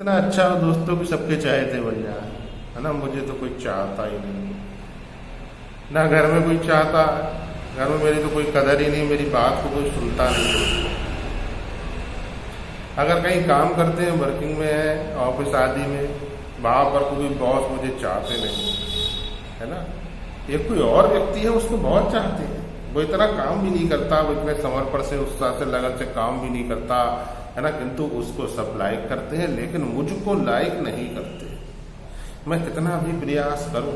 इतना अच्छा हो दोस्तों भी सबके चाहते बन जाए, है ना। मुझे तो कोई चाहता ही नहीं, ना घर में कोई चाहता। घर में मेरी तो कोई कदर ही नहीं, मेरी बात को कोई सुनता नहीं दोस्तों। अगर कहीं काम करते हैं, वर्किंग में है, ऑफिस आदि में, वहां पर कोई बॉस मुझे चाहते नहीं, है ना। एक कोई और व्यक्ति है, उसको बहुत चाहते हैं। वो इतना काम भी नहीं करता, वो इतने समर्पण से, उत्साह से, लगन से काम भी नहीं करता, है ना। किंतु उसको सब लाइक करते हैं, लेकिन मुझको लाइक नहीं करते। मैं कितना भी प्रयास करूं,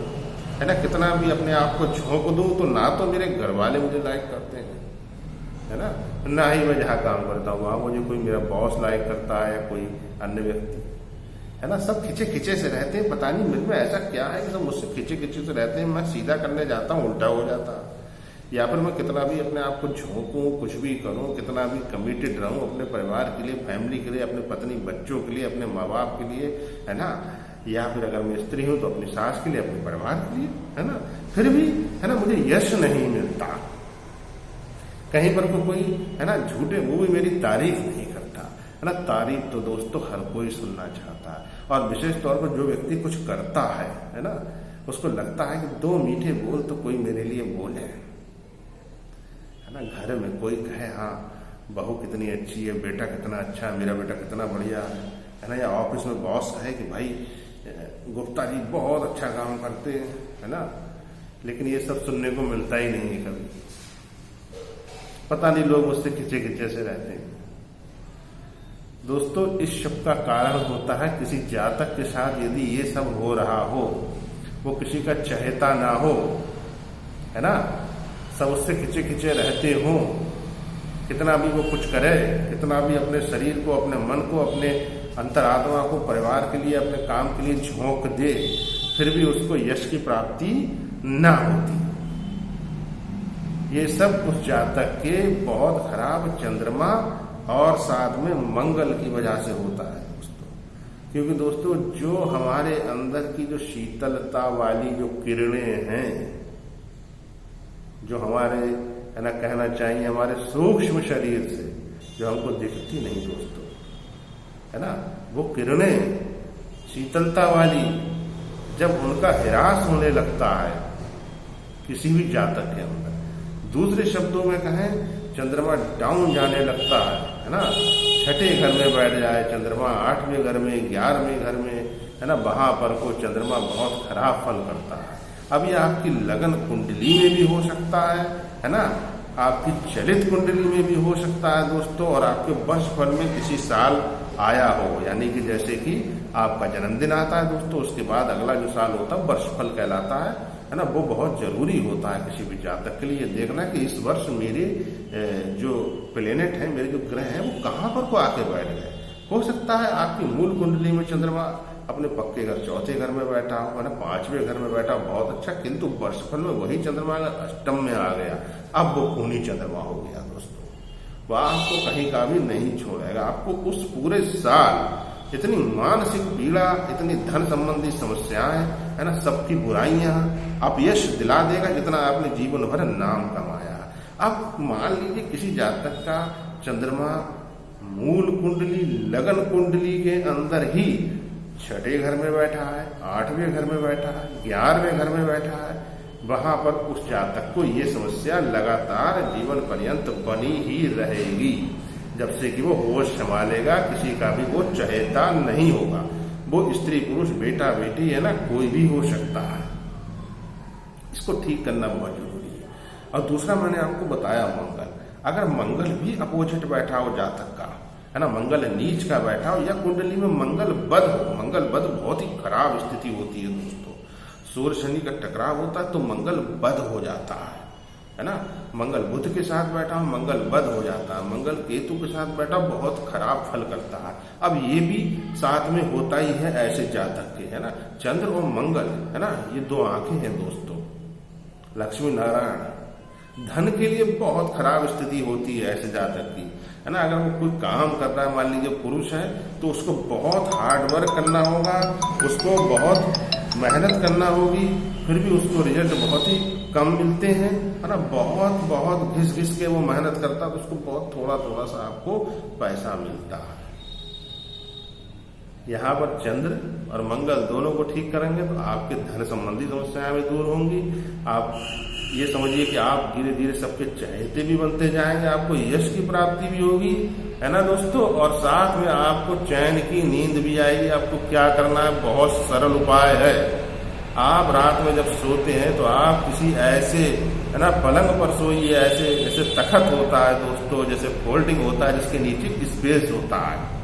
है ना, कितना भी अपने आप को झोंक दूं, तो ना तो मेरे घर वाले मुझे लाइक करते हैं, है ना ही मैं जहाँ काम करता हूँ वहां मुझे कोई मेरा बॉस लाइक करता है या कोई अन्य व्यक्ति, है ना। सब खिंचे खिंचे से रहते हैं, पता नहीं मुझ में ऐसा क्या है कि सब मुझसे खिंचे खिंचे से रहते हैं। मैं सीधा करने जाता हूँ, उल्टा हो जाता है। या फिर मैं कितना भी अपने आप को झोंकूं, कुछ भी करूं, कितना भी कमिटेड रहूं अपने परिवार के लिए, फैमिली के लिए, अपने पत्नी बच्चों के लिए, अपने माँ बाप के लिए, है ना। या फिर अगर मैं स्त्री हूं तो अपनी सास के लिए, अपने परिवार के लिए, है ना। फिर भी, है ना, मुझे यश नहीं मिलता। कहीं पर कोई, है ना, झूठे वो भी मेरी तारीफ नहीं करता, है ना। तारीफ तो दोस्तों हर कोई सुनना चाहता है, और विशेष तौर पर जो व्यक्ति कुछ करता है ना, उसको लगता है कि दो मीठे बोल तो कोई मेरे लिए बोले, है ना। घर में कोई कहे हाँ बहू कितनी अच्छी है, बेटा कितना अच्छा है, मेरा बेटा कितना बढ़िया है ना। या ऑफिस में बॉस कहे कि भाई गुप्ता जी बहुत अच्छा काम करते हैं, है ना। लेकिन ये सब सुनने को मिलता ही नहीं है कभी। पता नहीं लोग उससे खिंचे खिंचे से रहते हैं दोस्तों। इस सब का कारण होता है किसी जातक के साथ यदि ये सब हो रहा हो, वो किसी का चहेता ना हो, है ना, सब उससे खिंचे खिंचे रहते हों, कितना भी वो कुछ करे, कितना भी अपने शरीर को, अपने मन को, अपने अंतरात्मा को परिवार के लिए, अपने काम के लिए झोंक दे, फिर भी उसको यश की प्राप्ति ना होती। ये सब उस जातक के बहुत खराब चंद्रमा और साथ में मंगल की वजह से होता है दोस्तों। क्योंकि दोस्तों जो हमारे अंदर की जो शीतलता वाली जो किरणें हैं, जो हमारे, है ना, कहना चाहिए हमारे सूक्ष्म शरीर से जो हमको दिखती नहीं दोस्तों, है ना, वो किरणें शीतलता वाली जब उनका ह्रास होने लगता है किसी भी जातक के अंदर, दूसरे शब्दों में कहें चंद्रमा डाउन जाने लगता है ना। छठे घर में बैठ जाए चंद्रमा, 8वें घर में, 11वें घर में, है ना, वहां पर को चंद्रमा बहुत खराब फल करता है। अब ये आपकी लगन कुंडली में भी हो सकता है ना, आपकी चलित कुंडली में भी हो सकता है दोस्तों, और आपके वर्ष फल में किसी साल आया हो, यानी कि जैसे कि आपका जन्मदिन आता है दोस्तों, उसके बाद अगला जो साल होता है वर्ष फल कहलाता है ना। वो बहुत जरूरी होता है किसी भी जातक के लिए देखना कि इस वर्ष मेरे जो प्लेनेट हैं, मेरे जो ग्रह हैं, वो कहाँ पर को आके बैठ गए। हो सकता है आपकी मूल कुंडली में चंद्रमा अपने पक्के घर चौथे घर में बैठा हो, है ना, 5वें घर में बैठा, बहुत अच्छा, किंतु वर्षफल में वही चंद्रमा अगर अष्टम में आ गया, अब वो खूनी चंद्रमा हो गया दोस्तों, वह आपको कहीं का भी नहीं छोड़ेगा। आपको उस पूरे साल इतनी मानसिक पीड़ा, इतनी धन संबंधी समस्याएं, है ना, सबकी बुराइयां, आप यश दिला देगा जितना आपने जीवन भर नाम कमाया। अब मान लीजिए किसी जातक का चंद्रमा मूल कुंडली, लगन कुंडली के अंदर ही छठे घर में बैठा है, 8वें घर में बैठा है, 11वें घर में बैठा है, वहां पर उस जातक को ये समस्या लगातार जीवन पर्यंत बनी ही रहेगी, जब से कि वो होश संभालेगा। किसी का भी वो चहेता नहीं होगा, वो स्त्री पुरुष, बेटा बेटी, है ना, कोई भी हो सकता है। इसको ठीक करना बहुत जरूरी है। और दूसरा मैंने आपको बताया मंगल, अगर मंगल भी अपोजिट बैठा हो जातक का, है ना, मंगल नीच का बैठा हो, या कुंडली में मंगल बद हो, मंगल बद बहुत ही खराब स्थिति होती है दोस्तों। सूर्य शनि का टकराव होता है तो मंगल बद हो जाता है ना। मंगल बुध के साथ बैठा हो, मंगल बद हो जाता है। मंगल केतु के साथ बैठा बहुत खराब फल करता है। अब ये भी साथ में होता ही है ऐसे जातक के, है ना। चंद्र और मंगल, है ना, ये दो आंखें हैं दोस्तों, लक्ष्मी नारायण। धन के लिए बहुत खराब स्थिति होती है ऐसे जातक की, है ना। अगर वो कोई काम कर रहा है, मान लीजिए पुरुष है, तो उसको बहुत हार्ड वर्क करना होगा, उसको बहुत मेहनत करना होगी, फिर भी उसको रिजल्ट बहुत ही कम मिलते हैं, है ना। बहुत बहुत घिस घिस के वो मेहनत करता है तो उसको बहुत थोड़ा थोड़ा सा आपको पैसा मिलता है। यहाँ पर चंद्र और मंगल दोनों को ठीक करेंगे तो आपके धन संबंधी समस्याएं भी दूर होंगी। आप ये समझिए कि आप धीरे धीरे सबके चहेते भी बनते जाएंगे, आपको यश की प्राप्ति भी होगी, है ना दोस्तों। और साथ में आपको चैन की नींद भी आएगी। आपको क्या करना है, बहुत सरल उपाय है। आप रात में जब सोते हैं तो आप किसी ऐसे, है ना, पलंग पर सोइए, ऐसे जैसे तखत होता है दोस्तों, जैसे फोल्डिंग होता है जिसके नीचे स्पेस होता है।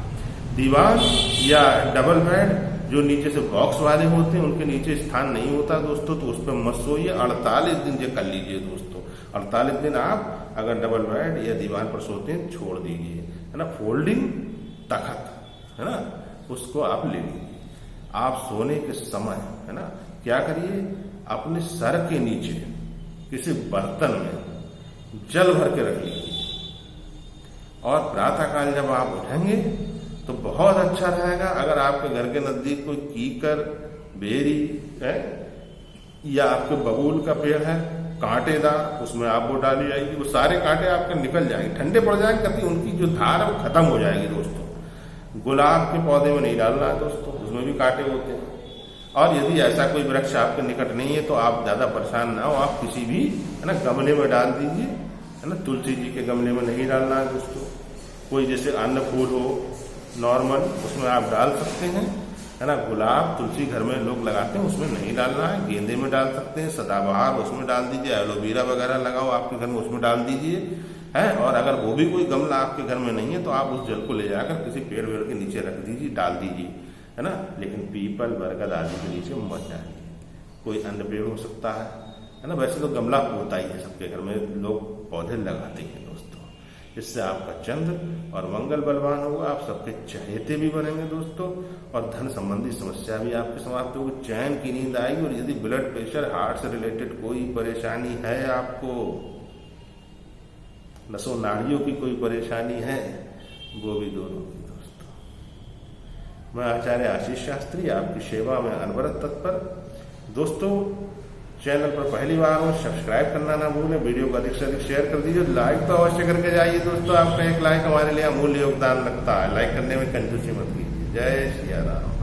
दीवार या डबल बेड जो नीचे से बॉक्स वाले होते हैं उनके नीचे स्थान नहीं होता दोस्तों, तो उस पर मत सोइए। 48 दिन ये कर लीजिए दोस्तों। 48 दिन आप अगर डबल बेड या दीवार पर सोते हैं छोड़ दीजिए, है ना। फोल्डिंग तखत, है ना, उसको आप ले लीजिए। आप सोने के समय, है ना, क्या करिए, अपने सर के नीचे किसी बर्तन में जल भर के रख लीजिए और प्रातःकाल जब आप उठेंगे तो बहुत अच्छा रहेगा। अगर आपके घर के नजदीक कोई कीकर, बेरी है या आपके बबूल का पेड़ है कांटेदार, उसमें आप वो डाली जाएगी, वो सारे कांटे आपके निकल जाएंगे, ठंडे पड़ जाएंगे, कभी उनकी जो धार है वो खत्म हो जाएगी दोस्तों। गुलाब के पौधे में नहीं डालना है दोस्तों, उसमें भी कांटे होते हैं। और यदि ऐसा कोई वृक्ष आपके निकट नहीं है तो आप ज्यादा परेशान ना हो, आप किसी भी, है ना, गमले में डाल दीजिए, है ना। तुलसी जी के गमले में नहीं डालना है दोस्तों। कोई जैसे अन्य फूल हो नॉर्मल, उसमें आप डाल सकते हैं, है ना। गुलाब, तुलसी घर में लोग लगाते हैं, उसमें नहीं डालना है। गेंदे में डाल सकते हैं, सदाबहार उसमें डाल दीजिए, एलोवेरा वगैरह लगाओ आपके घर में, उसमें डाल दीजिए, है। और अगर वो भी कोई गमला आपके घर में नहीं है तो आप उस जल को ले जाकर किसी पेड़ वेड़ के नीचे रख दीजिए, डाल दीजिए, है ना। लेकिन पीपल, बरगद आदि के नीचे मत डालिए। कोई अन्य पेड़ हो सकता है ना। वैसे तो गमला होता ही है सबके घर में, लोग पौधे लगाते हैं दोस्तों। इससे आपका चंद्र और मंगल बलवान होगा, आप सबके चहेते भी बनेंगे दोस्तों, और धन संबंधी समस्या भी आपकी समाप्त होगी, चैन की नींद आएगी। और यदि ब्लड प्रेशर, हार्ट से रिलेटेड कोई परेशानी है, आपको नसों नाड़ियों की कोई परेशानी है, वो भी दूर होगी दोस्तों। मैं आचार्य आशीष शास्त्री आपकी सेवा में अनवरत तत्पर दोस्तों। चैनल पर पहली बार हो, सब्सक्राइब करना ना भूलें, वीडियो को अधिक से अधिक शेयर कर दीजिए, लाइक तो अवश्य करके जाइए दोस्तों। आपका एक लाइक हमारे लिए अमूल्य योगदान लगता है, लाइक करने में कंजूसी मत कीजिए। जय सिया राम।